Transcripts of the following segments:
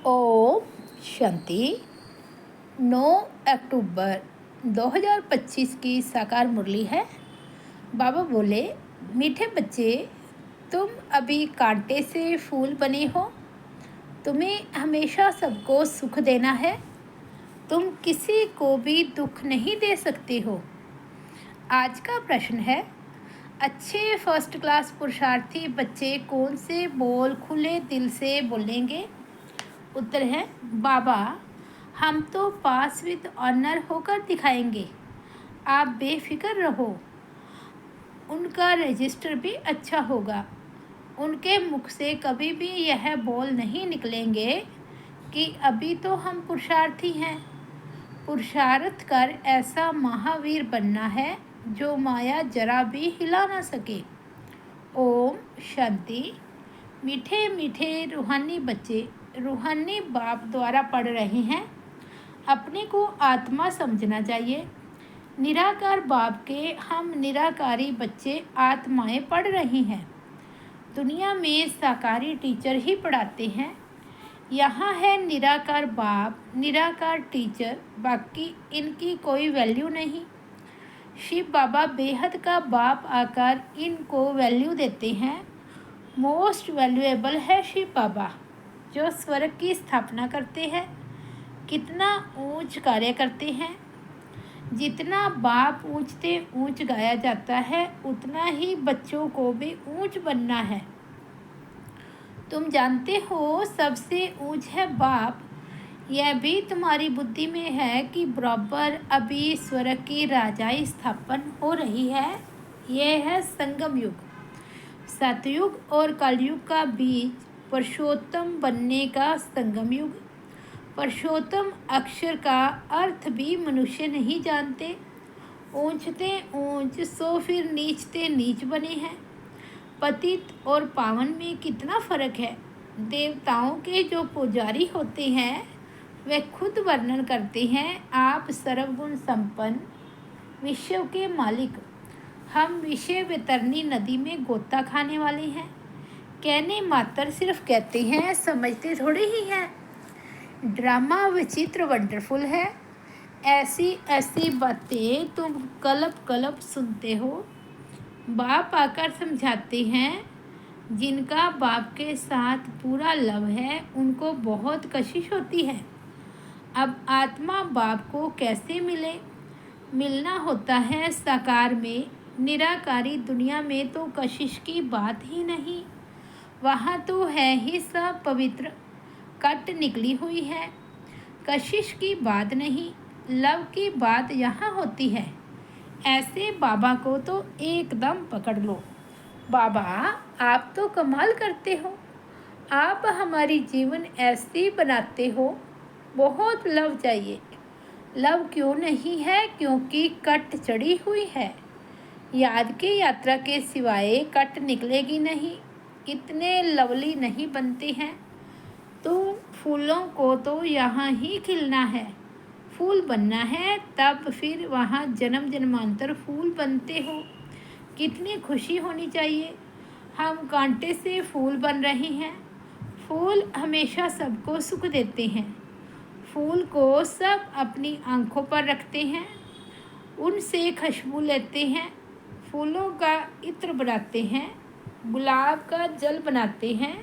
ओम शांति। 9 अक्टूबर 2025 की साकार मुरली है। बाबा बोले, मीठे बच्चे, तुम अभी कांटे से फूल बने हो। तुम्हें हमेशा सबको सुख देना है। तुम किसी को भी दुख नहीं दे सकते हो। आज का प्रश्न है, अच्छे फर्स्ट क्लास पुरुषार्थी बच्चे कौन से बोल खुले दिल से बोलेंगे? उत्तर है, बाबा, हम तो पास विद ऑनर होकर दिखाएंगे। आप बेफिक्र रहो। उनका रजिस्टर भी अच्छा होगा। उनके मुख से कभी भी यह बोल नहीं निकलेंगे कि अभी तो हम पुरुषार्थी हैं। पुरुषार्थ कर ऐसा महावीर बनना है जो माया जरा भी हिला ना सके। ओम शांति। मीठे मीठे रूहानी बच्चे रूहानी बाप द्वारा पढ़ रहे हैं। अपने को आत्मा समझना चाहिए। निराकार बाप के हम निराकारी बच्चे आत्माएं पढ़ रही हैं। दुनिया में साकारी टीचर ही पढ़ाते हैं। यहाँ है निराकार बाप, निराकार टीचर, बाकी इनकी कोई वैल्यू नहीं। शिव बाबा बेहद का बाप आकर इनको वैल्यू देते हैं। मोस्ट वैल्यूएबल है शिव बाबा, जो स्वर्ग की स्थापना करते हैं। कितना ऊंच कार्य करते हैं। जितना बाप ऊंचते ऊंच गाया जाता है, उतना ही बच्चों को भी ऊंच बनना है। तुम जानते हो सबसे ऊंच है बाप। यह भी तुम्हारी बुद्धि में है कि बराबर अभी स्वर्ग की राजाई स्थापन हो रही है। यह है संगम युग। सतयुग और कलयुग का बीच पुरुषोत्तम बनने का संगम युग। पुरुषोत्तम अक्षर का अर्थ भी मनुष्य नहीं जानते। ऊंचते ऊंच सो फिर नीचते नीच बने हैं। पतित और पावन में कितना फर्क है। देवताओं के जो पुजारी होते हैं वे खुद वर्णन करते हैं, आप सर्वगुण संपन्न विश्व के मालिक। हम विषय वितरणी नदी में गोता खाने वाले हैं। कहने मात्र सिर्फ कहते हैं, समझते थोड़े ही हैं। ड्रामा विचित्र वंडरफुल है। ऐसी ऐसी बातें तुम कल्प कल्प सुनते हो। बाप आकर समझाते हैं। जिनका बाप के साथ पूरा लव है उनको बहुत कशिश होती है। अब आत्मा बाप को कैसे मिले? मिलना होता है साकार में। निराकारी दुनिया में तो कशिश की बात ही नहीं। वहाँ तो है ही सब पवित्र। कट निकली हुई है। कशिश की बात नहीं, लव की बात यहाँ होती है। ऐसे बाबा को तो एकदम पकड़ लो। बाबा, आप तो कमाल करते हो। आप हमारी जीवन ऐसी बनाते हो। बहुत लव चाहिए। लव क्यों नहीं है? क्योंकि कट चढ़ी हुई है। याद की यात्रा के सिवाय कट निकलेगी नहीं। इतने लवली नहीं बनते हैं। तो फूलों को तो यहाँ ही खिलना है। फूल बनना है, तब फिर वहाँ जन्म जन्मांतर फूल बनते हो। कितनी खुशी होनी चाहिए। हम कांटे से फूल बन रहे हैं। फूल हमेशा सबको सुख देते हैं। फूल को सब अपनी आंखों पर रखते हैं। उनसे खुशबू लेते हैं। फूलों का इत्र बनाते हैं। गुलाब का जल बनाते हैं।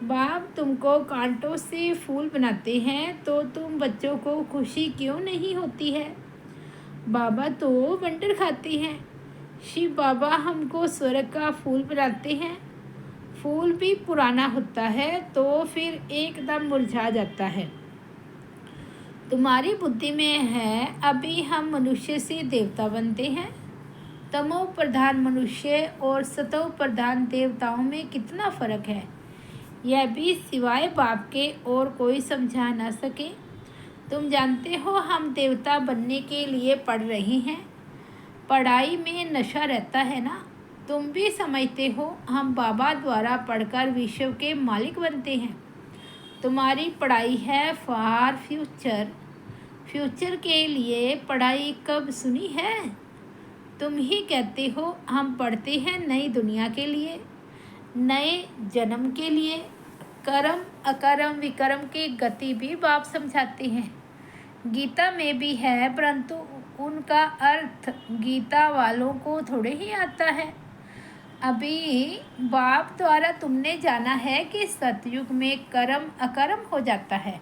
बाप तुमको कांटों से फूल बनाते हैं तो तुम बच्चों को खुशी क्यों नहीं होती है? बाबा तो बंडर खाते हैं। शिव बाबा हमको स्वर्ग का फूल बनाते हैं। फूल भी पुराना होता है तो फिर एकदम मुरझा जाता है। तुम्हारी बुद्धि में है अभी हम मनुष्य से देवता बनते हैं। तमो प्रधान मनुष्य और सतो प्रधान देवताओं में कितना फर्क है, यह भी सिवाय बाप के और कोई समझा ना सके। तुम जानते हो हम देवता बनने के लिए पढ़ रहे हैं। पढ़ाई में नशा रहता है ना। तुम भी समझते हो हम बाबा द्वारा पढ़कर विश्व के मालिक बनते हैं। तुम्हारी पढ़ाई है फॉर फ्यूचर। फ्यूचर के लिए पढ़ाई कब सुनी है? तुम ही कहते हो हम पढ़ते हैं नई दुनिया के लिए, नए जन्म के लिए। कर्म अकर्म विकर्म की गति भी बाप समझाते हैं। गीता में भी है, परंतु उनका अर्थ गीता वालों को थोड़े ही आता है। अभी बाप द्वारा तुमने जाना है कि सतयुग में कर्म अकर्म हो जाता है,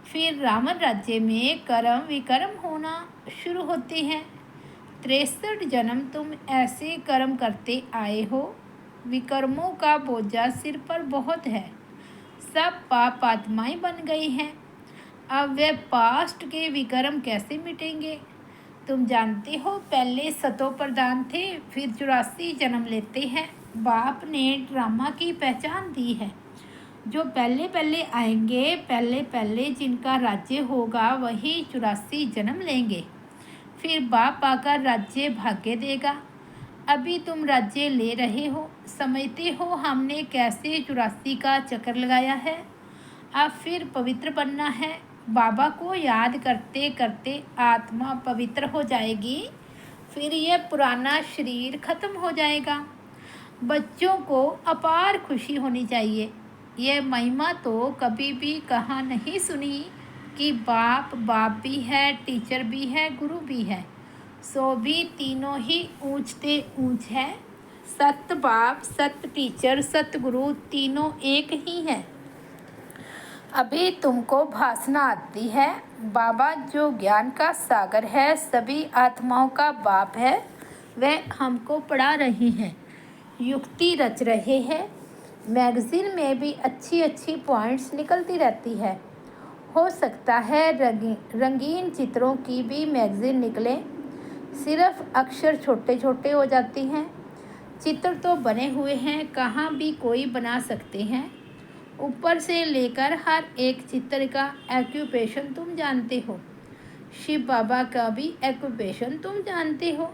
फिर रावण राज्य में कर्म विकर्म होना शुरू होते हैं। 63 जन्म तुम ऐसे कर्म करते आए हो, विकर्मों का बोझा सिर पर बहुत है, सब पाप आत्माएं बन गई हैं। अब वे पास्ट के विकर्म कैसे मिटेंगे? तुम जानते हो, पहले सतो प्रधान थे, फिर 84 जन्म लेते हैं। बाप ने ड्रामा की पहचान दी है। जो पहले पहले आएंगे, पहले पहले जिनका राज्य होगा, वही 84 जन्म लेंगे। फिर बाप आकर राज्य भाग्य देगा। अभी तुम राज्य ले रहे हो, समझते हो हमने कैसे 84 का चक्कर लगाया है। अब फिर पवित्र बनना है। बाबा को याद करते करते आत्मा पवित्र हो जाएगी, फिर यह पुराना शरीर खत्म हो जाएगा। बच्चों को अपार खुशी होनी चाहिए। यह महिमा तो कभी भी कहाँ नहीं सुनी कि बाप बाप भी है, टीचर भी है, गुरु भी है, सो भी तीनों ही ऊंचते ऊंच है। सत बाप, सत टीचर, सत गुरु तीनों एक ही हैं। अभी तुमको भासना आती है। बाबा जो ज्ञान का सागर है, सभी आत्माओं का बाप है, वह हमको पढ़ा रही हैं, युक्ति रच रहे हैं। मैगज़ीन में भी अच्छी अच्छी पॉइंट्स निकलती रहती है। हो सकता है रंगीन चित्रों की भी मैगज़ीन निकले, सिर्फ अक्षर छोटे छोटे हो जाते हैं। चित्र तो बने हुए हैं, कहाँ भी कोई बना सकते हैं। ऊपर से लेकर हर एक चित्र का एक्यूपेशन तुम जानते हो। शिव बाबा का भी एक्यूपेशन तुम जानते हो।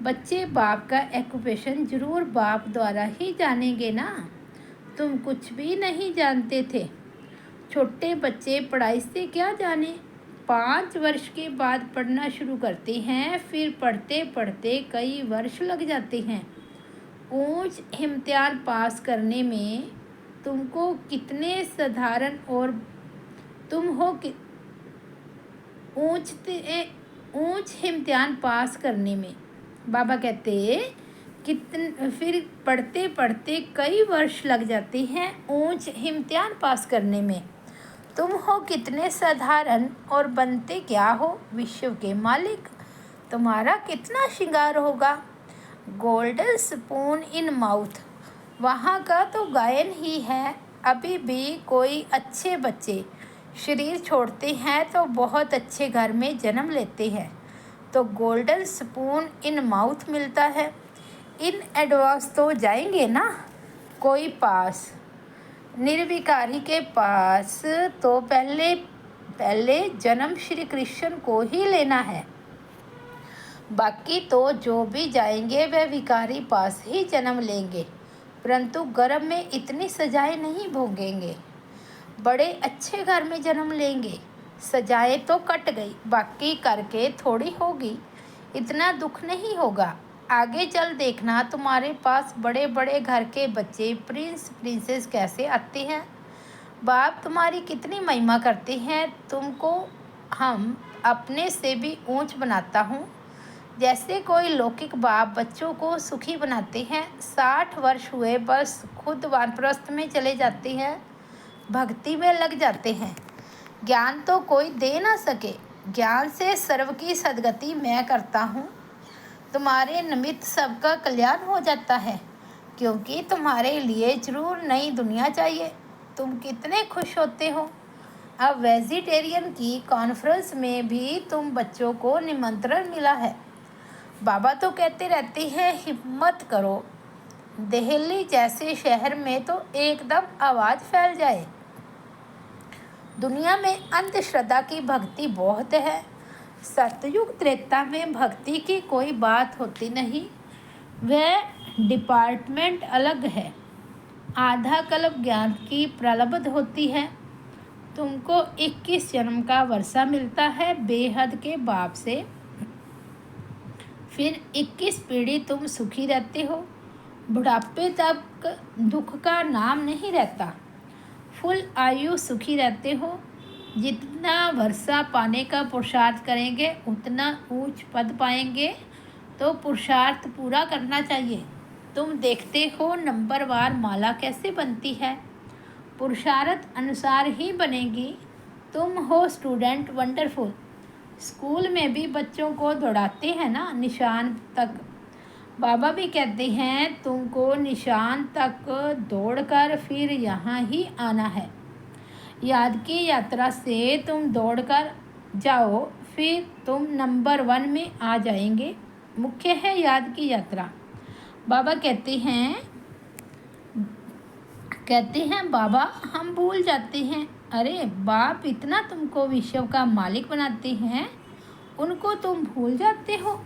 बच्चे बाप का एक्यूपेशन जरूर बाप द्वारा ही जानेंगे ना। तुम कुछ भी नहीं जानते थे। छोटे बच्चे पढ़ाई से क्या जाने। 5 वर्ष के बाद पढ़ना शुरू करते हैं, फिर पढ़ते पढ़ते कई वर्ष लग जाते हैं। ऊंच इम्तिहान पास करने में तुमको कितने साधारण और तुम हो कि ऊंच इम्तिहान पास करने में बाबा कहते फिर पढ़ते पढ़ते कई वर्ष लग जाते हैं ऊंच इम्तिहान पास करने में। तुम हो कितने साधारण और बनते क्या हो विश्व के मालिक। तुम्हारा कितना श्रृंगार होगा। गोल्डन स्पून इन माउथ, वहाँ का तो गायन ही है। अभी भी कोई अच्छे बच्चे शरीर छोड़ते हैं तो बहुत अच्छे घर में जन्म लेते हैं, तो गोल्डन स्पून इन माउथ मिलता है। इन एडवांस तो जाएंगे ना कोई पास। निर्विकारी के पास तो पहले जन्म श्री कृष्ण को ही लेना है। बाकी तो जो भी जाएंगे वह विकारी पास ही जन्म लेंगे, परंतु गर्भ में इतनी सजाएं नहीं भोगेंगे। बड़े अच्छे घर में जन्म लेंगे। सजाएं तो कट गई, बाकी करके थोड़ी होगी, इतना दुख नहीं होगा। आगे चल देखना, तुम्हारे पास बड़े बड़े घर के बच्चे प्रिंस प्रिंसेस कैसे आते हैं। बाप तुम्हारी कितनी महिमा करते हैं। तुमको हम अपने से भी ऊंच बनाता हूँ। जैसे कोई लौकिक बाप बच्चों को सुखी बनाते हैं, 60 वर्ष हुए बस खुद वानप्रस्थ में चले जाते हैं, भक्ति में लग जाते हैं। ज्ञान तो कोई दे ना सके, ज्ञान से सर्व की सद्गति मैं करता हूँ। तुम्हारे निमित्त सबका कल्याण हो जाता है, क्योंकि तुम्हारे लिए जरूर नई दुनिया चाहिए। तुम कितने खुश होते हो। अब वेजिटेरियन की कॉन्फ्रेंस में भी तुम बच्चों को निमंत्रण मिला है। बाबा तो कहते रहते हैं हिम्मत करो। दिल्ली जैसे शहर में तो एकदम आवाज़ फैल जाए। दुनिया में अंधश्रद्धा की भक्ति बहुत है। सतयुग त्रेता में भक्ति की कोई बात होती नहीं, वह डिपार्टमेंट अलग है। आधा कल्प ज्ञान की प्रलब्ध होती है। तुमको 21 जन्म का वर्षा मिलता है बेहद के बाप से, फिर 21 पीढ़ी तुम सुखी रहते हो। बुढ़ापे तक दुख का नाम नहीं रहता। फुल आयु सुखी रहते हो। जितना वर्षा पाने का पुरुषार्थ करेंगे उतना ऊंच पद पाएंगे, तो पुरुषार्थ पूरा करना चाहिए। तुम देखते हो नंबरवार माला कैसे बनती है, पुरुषार्थ अनुसार ही बनेगी। तुम हो स्टूडेंट वंडरफुल। स्कूल में भी बच्चों को दौड़ाते हैं ना निशान तक। बाबा भी कहते हैं तुमको निशान तक दौड़कर फिर यहाँ ही आना है। याद की यात्रा से तुम दौड़कर जाओ, फिर तुम नंबर 1 में आ जाएंगे। मुख्य है याद की यात्रा। बाबा कहते हैं बाबा हम भूल जाते हैं। अरे बाप इतना तुमको विश्व का मालिक बनाते हैं, उनको तुम भूल जाते हो।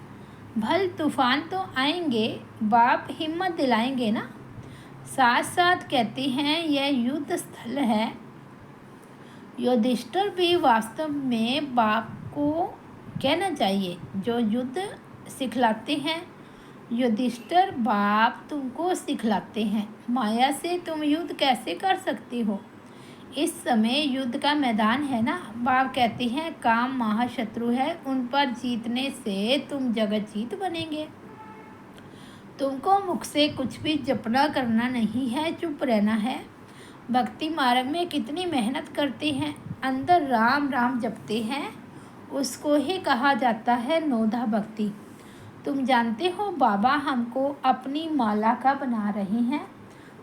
भल तूफान तो आएंगे, बाप हिम्मत दिलाएंगे ना। साथ साथ कहते हैं यह युद्ध स्थल है। युधिष्ठिर भी वास्तव में बाप को कहना चाहिए जो युद्ध सिखलाते हैं। युधिष्ठिर बाप तुमको सिखलाते हैं, माया से तुम युद्ध कैसे कर सकती हो। इस समय युद्ध का मैदान है ना। बाप कहते हैं काम महाशत्रु है, उन पर जीतने से तुम जगत जीत बनेंगे। तुमको मुख से कुछ भी जपना करना नहीं है, चुप रहना है। भक्ति मार्ग में कितनी मेहनत करते हैं, अंदर राम राम जपते हैं, उसको ही कहा जाता है नौधा भक्ति। तुम जानते हो बाबा हमको अपनी माला का बना रहे हैं।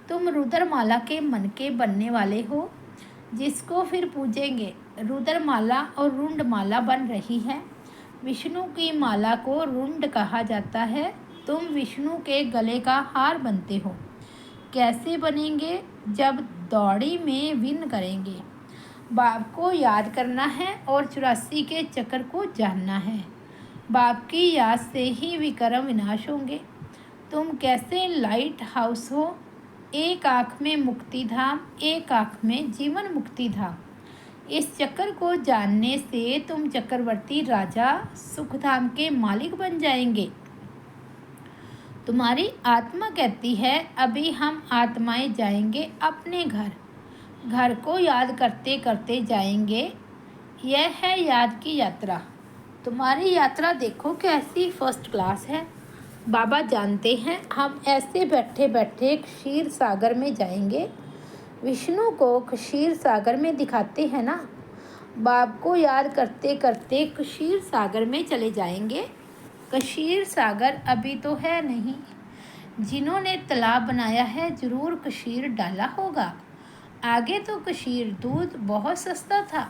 तुम रुद्र माला के मन के बनने वाले हो, जिसको फिर पूजेंगे। रुद्र माला और रुंड माला बन रही है। विष्णु की माला को रुंड कहा जाता है। तुम विष्णु के गले का हार बनते हो। कैसे बनेंगे, जब दौड़ी में विन करेंगे। बाप को याद करना है और 84 के चक्र को जानना है। बाप की याद से ही विक्रम विनाश होंगे। तुम कैसे लाइट हाउस हो, एक आँख में मुक्ति धाम, एक आँख में जीवन मुक्ति धाम। इस चक्र को जानने से तुम चक्रवर्ती राजा सुखधाम के मालिक बन जाएंगे। तुम्हारी आत्मा कहती है अभी हम आत्माएं जाएंगे अपने घर। घर को याद करते करते जाएंगे। यह है याद की यात्रा। तुम्हारी यात्रा देखो कैसी फर्स्ट क्लास है। बाबा जानते हैं हम ऐसे बैठे बैठे क्षीर सागर में जाएंगे। विष्णु को क्षीर सागर में दिखाते हैं ना। बाप को याद करते करते क्षीर सागर में चले जाएंगे। क्षीर सागर अभी तो है नहीं। जिन्होंने तालाब बनाया है जरूर क्षीर डाला होगा। आगे तो क्षीर दूध बहुत सस्ता था,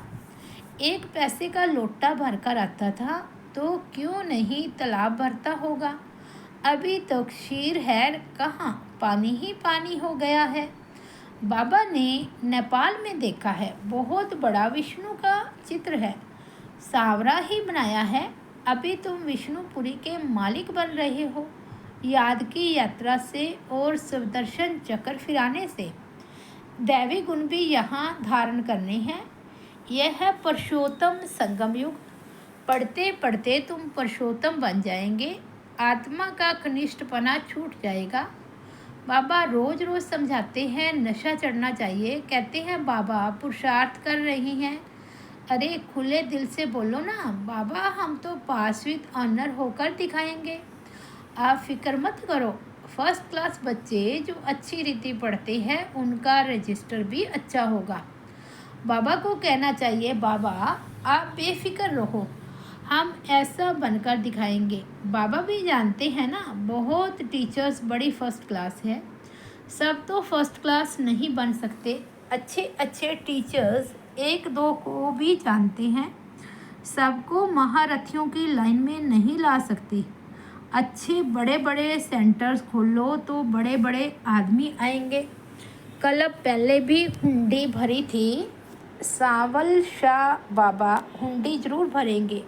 1 पैसे का लोटा भरकर आता था, तो क्यों नहीं तालाब भरता होगा। अभी तो क्षीर है कहाँ, पानी ही पानी हो गया है। बाबा ने नेपाल में देखा है, बहुत बड़ा विष्णु का चित्र है, सावरा ही बनाया है। अभी तुम विष्णुपुरी के मालिक बन रहे हो, याद की यात्रा से और सुदर्शन चक्र फिराने से। दैवी गुण भी यहाँ धारण करने हैं। यह है पुरुषोत्तम संगम युग। पढ़ते पढ़ते तुम पुरुषोत्तम बन जाएंगे। आत्मा का कनिष्ठपना छूट जाएगा। बाबा रोज रोज समझाते हैं नशा चढ़ना चाहिए। कहते हैं बाबा पुरुषार्थ कर रही हैं। अरे खुले दिल से बोलो ना, बाबा हम तो पास विद ऑनर होकर दिखाएंगे। आप फिक्र मत करो। फर्स्ट क्लास बच्चे जो अच्छी रीति पढ़ते हैं उनका रजिस्टर भी अच्छा होगा। बाबा को कहना चाहिए बाबा आप बेफिक्र रहो, हम ऐसा बनकर दिखाएंगे। बाबा भी जानते हैं ना बहुत टीचर्स बड़ी फर्स्ट क्लास है। सब तो फर्स्ट क्लास नहीं बन सकते। अच्छे अच्छे टीचर्स 1-2 को भी जानते हैं। सबको महारथियों की लाइन में नहीं ला सकती। अच्छे बड़े बड़े सेंटर्स खोलो तो बड़े बड़े आदमी आएंगे। कल पहले भी हुंडी भरी थी। सावल शाह बाबा हुंडी जरूर भरेंगे।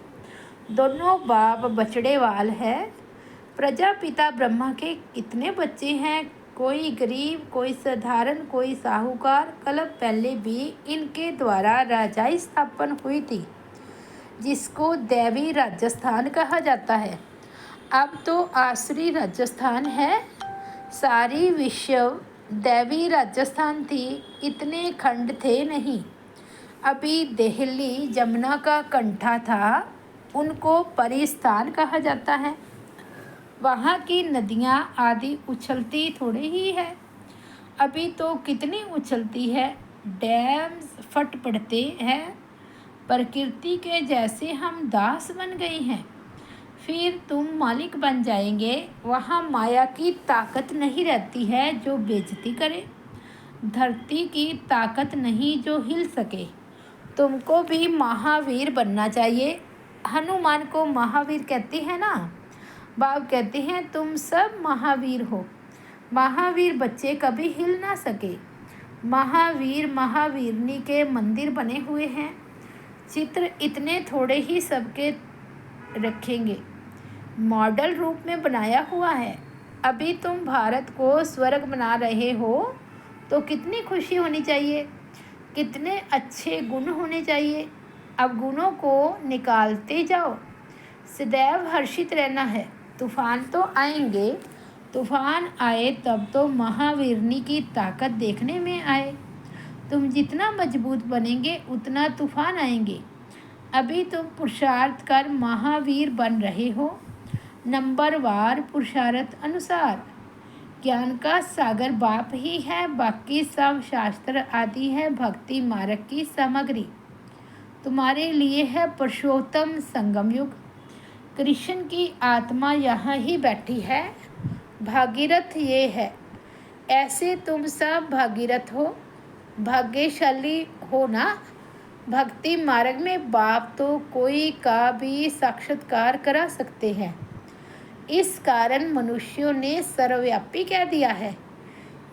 दोनों बाप बछड़े वाल है। प्रजापिता ब्रह्मा के कितने बच्चे हैं, कोई गरीब, कोई साधारण, कोई साहूकार। कल पहले भी इनके द्वारा राजाई स्थापन हुई थी, जिसको दैवी राजस्थान कहा जाता है। अब तो आसुरी राजस्थान है। सारी विश्व दैवी राजस्थान थी, इतने खंड थे नहीं। अभी दिल्ली जमुना का कंठा था, उनको परिस्थान कहा जाता है। वहाँ की नदियाँ आदि उछलती थोड़े ही है, अभी तो कितनी उछलती है। डैम्स फट पड़ते हैं। प्रकृति के जैसे हम दास बन गए हैं। फिर तुम मालिक बन जाएंगे। वहाँ माया की ताकत नहीं रहती है जो बेइज्जती करे, धरती की ताकत नहीं जो हिल सके। तुमको भी महावीर बनना चाहिए। हनुमान को महावीर कहते हैं ना। बाब कहते हैं तुम सब महावीर हो। महावीर बच्चे कभी हिल ना सके। महावीर महावीरनी के मंदिर बने हुए हैं। चित्र इतने थोड़े ही सबके रखेंगे, मॉडल रूप में बनाया हुआ है। अभी तुम भारत को स्वर्ग बना रहे हो तो कितनी खुशी होनी चाहिए, कितने अच्छे गुण होने चाहिए। अब गुणों को निकालते जाओ। सदैव हर्षित रहना है। तूफान तो आएंगे, तूफान आए तब तो महावीरनी की ताकत देखने में आए। तुम जितना मजबूत बनेंगे उतना तूफान आएंगे। अभी तुम पुरुषार्थ कर महावीर बन रहे हो, नंबरवार पुरुषार्थ अनुसार। ज्ञान का सागर बाप ही है, बाकी सब शास्त्र आदि है भक्ति मार्ग की सामग्री। तुम्हारे लिए है पुरुषोत्तम संगम युग। कृष्ण की आत्मा यहाँ ही बैठी है। भागीरथ ये है। ऐसे तुम सब भागीरथ हो, भाग्यशाली हो ना। भक्ति मार्ग में बाप तो कोई का भी साक्षात्कार करा सकते हैं। इस कारण मनुष्यों ने सर्वव्यापी कह दिया है।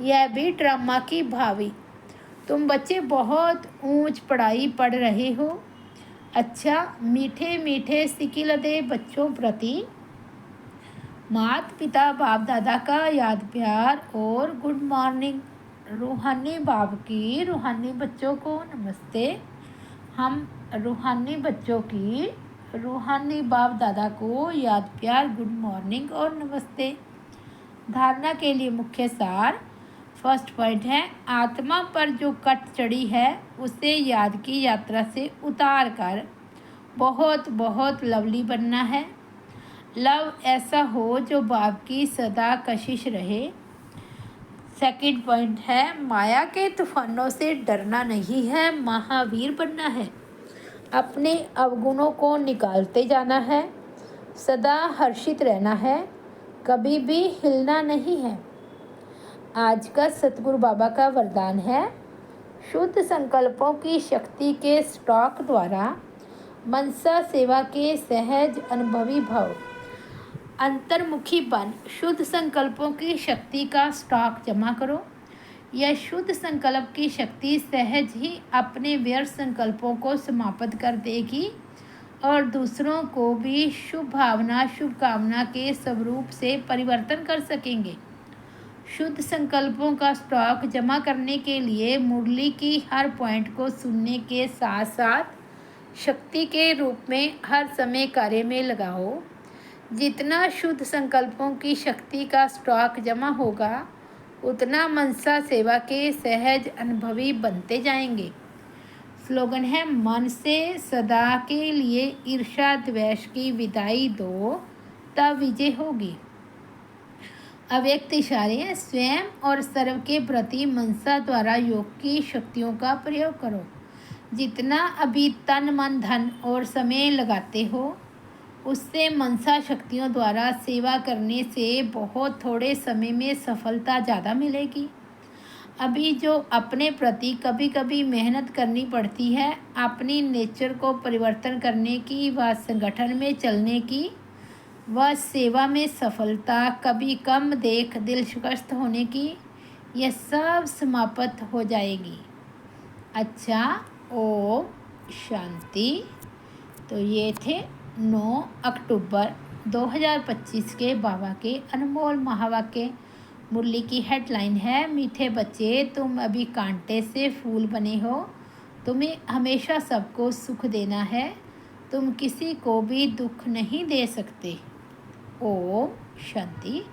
यह भी ड्रामा की भावी। तुम बच्चे बहुत ऊंच पढ़ाई पढ़ रहे हो। अच्छा, मीठे मीठे सिकिलदे बच्चों प्रति माता पिता बाप दादा का याद प्यार और गुड मॉर्निंग। रूहानी बाप की रूहानी बच्चों को नमस्ते। हम रूहानी बच्चों की रूहानी बाप दादा को याद प्यार गुड मॉर्निंग और नमस्ते। धारणा के लिए मुख्य सार। फर्स्ट पॉइंट है, आत्मा पर जो कट चढ़ी है उसे याद की यात्रा से उतार कर बहुत बहुत लवली बनना है। लव ऐसा हो जो बाप की सदा कशिश रहे। सेकंड पॉइंट है, माया के तूफानों से डरना नहीं है, महावीर बनना है। अपने अवगुणों को निकालते जाना है, सदा हर्षित रहना है, कभी भी हिलना नहीं है। आज का सतगुरु बाबा का वरदान है, शुद्ध संकल्पों की शक्ति के स्टॉक द्वारा मनसा सेवा के सहज अनुभवी भव। अंतर्मुखी बन शुद्ध संकल्पों की शक्ति का स्टॉक जमा करो। यह शुद्ध संकल्प की शक्ति सहज ही अपने व्यर्थ संकल्पों को समाप्त कर देगी और दूसरों को भी शुभ भावना शुभकामना के स्वरूप से परिवर्तन कर सकेंगे। शुद्ध संकल्पों का स्टॉक जमा करने के लिए मुरली की हर पॉइंट को सुनने के साथ साथ शक्ति के रूप में हर समय कार्य में लगाओ। जितना शुद्ध संकल्पों की शक्ति का स्टॉक जमा होगा उतना मनसा सेवा के सहज अनुभवी बनते जाएंगे। स्लोगन है, मन से सदा के लिए ईर्ष्या द्वेष की विदाई दो, तब विजय होगी। अव्यक्त इशारे, स्वयं और सर्व के प्रति मनसा द्वारा योग की शक्तियों का प्रयोग करो। जितना अभी तन मन धन और समय लगाते हो उससे मनसा शक्तियों द्वारा सेवा करने से बहुत थोड़े समय में सफलता ज़्यादा मिलेगी। अभी जो अपने प्रति कभी कभी मेहनत करनी पड़ती है, अपनी नेचर को परिवर्तन करने की व संगठन में चलने की व सेवा में सफलता कभी कम देख दिल शिकस्त होने की, यह सब समाप्त हो जाएगी। अच्छा, ओम शांति। तो ये थे 9 अक्टूबर 2025 के बाबा के अनमोल महावाक्य। मुरली की हेडलाइन है, मीठे बच्चे तुम अभी कांटे से फूल बने हो, तुम्हें हमेशा सबको सुख देना है, तुम किसी को भी दुख नहीं दे सकते। ओम शांति।